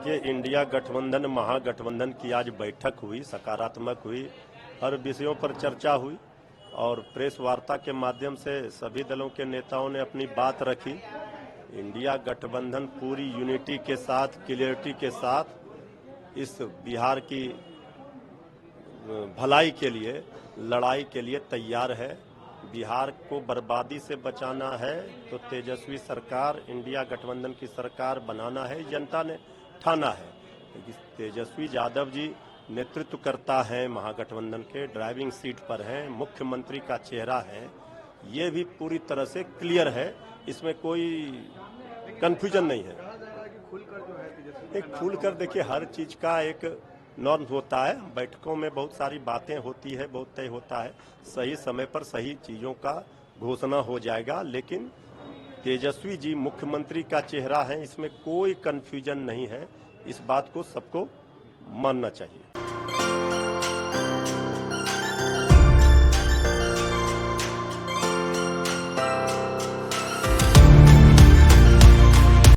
देखिए, इंडिया गठबंधन महागठबंधन की आज बैठक हुई, सकारात्मक हुई, हर विषयों पर चर्चा हुई और प्रेस वार्ता के माध्यम से सभी दलों के नेताओं ने अपनी बात रखी। इंडिया गठबंधन पूरी यूनिटी के साथ, क्लियरिटी के साथ इस बिहार की भलाई के लिए, लड़ाई के लिए तैयार है। बिहार को बर्बादी से बचाना है तो तेजस्वी सरकार, इंडिया गठबंधन की सरकार बनाना है, जनता ने ठाना है। तेजस्वी यादव जी नेतृत्व करता है, महागठबंधन के ड्राइविंग सीट पर हैं, मुख्यमंत्री का चेहरा है, ये भी पूरी तरह से क्लियर है, इसमें कोई कंफ्यूजन नहीं है। एक खुलकर देखिए, हर चीज का एक नॉर्म होता है, बैठकों में बहुत सारी बातें होती है, बहुत तय होता है, सही समय पर सही चीजों का घोषणा हो जाएगा। लेकिन तेजस्वी जी मुख्यमंत्री का चेहरा है, इसमें कोई कंफ्यूजन नहीं है, इस बात को सबको मानना चाहिए।